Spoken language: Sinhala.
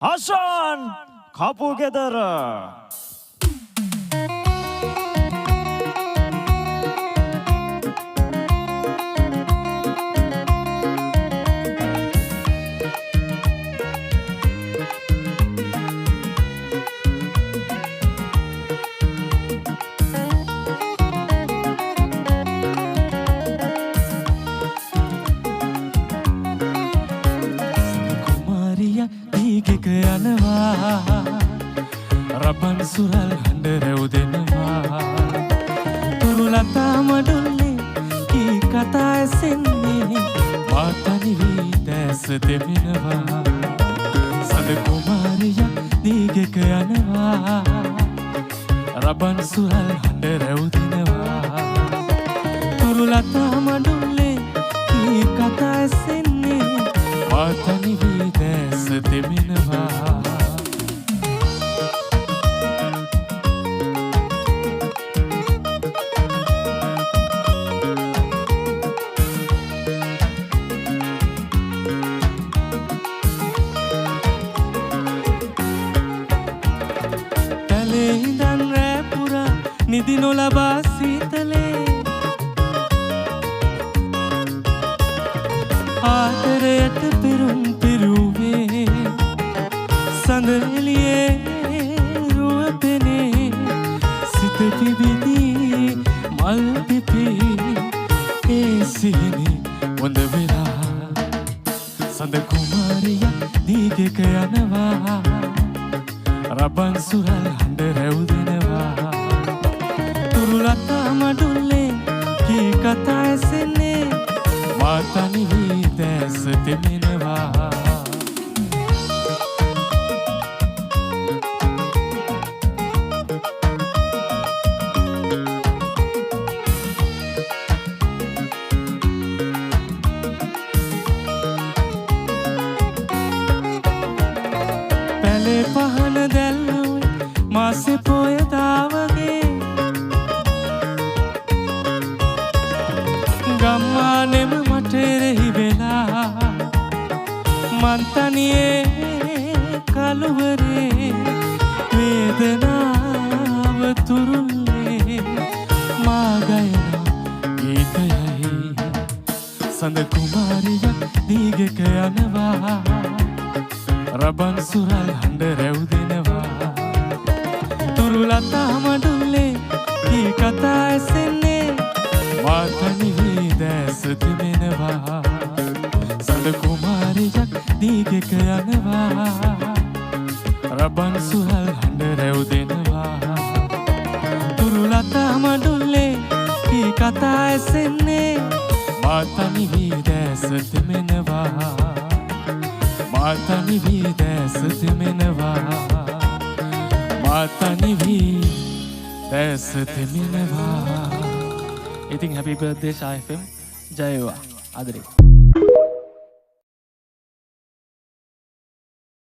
Hasan Kapugedara. රබන් සුරල් හඬ රැව් දෙනවා තුරුලතා මඩුල්ලේ කී කතා ඇසෙන්නේ මාතනි වී දැස දෙමිනවා සඳ කුමාරියක් දීගෙක යනවා රබන් සුරල් හඬ රැව් දෙනවා තුරුලතා මඩුල්ලේ කී කතා ඇසෙන්නේ මාතනි වී දැස දෙමිනවා ඉඳන් රෑ පුරා නිදි නොලබා සීතලේ ආදරයට පිරුම් පිරුවේ සඳ එළියේ රුව පෙනේ සිත පිබිදී මල් පිපී ඒ සිහිනේ වඳ වෙලා සඳ කුමාරියක් දීගෙක යනවා රබන් සුරල් හඬ රැව් දෙනවා තුරුලතා මඩුල්ලේ කී කතා ඇසෙන්නේ මාතනි වී දැස දෙමිනවා පැලේ පහන දැල්ලුවේ මාසේ පොයදා වගේ ගම්මානෙම මට එරෙහි වෙලා මං තනියේ කළුවරේ වේදනාව තුරුල්ලේ මා ගයන ගීතයයි සඳ කුමාරියක් දීගෙක යනවා රබන් සුරල් හඬ රැව් දෙනවා තුරුලතා මඩුල්ලේ කී කතා ඇසෙන්නේ මාතනි වී දැස දෙමිනවා සඳ කුමාරියක් දීගෙක යනවා රබන් සුරල් හඬ රැව් දෙනවා තුරුලතා මඩුල්ලේ කී කතා ඇසෙන්නේ මාතනි වී දැස දෙමිනවා මාතනි වී දැස දෙමිනවා මාතනි වී දැස දෙමිනවා. ඉතින් happy birthday Sha FM ජය වේවා ආදරේ.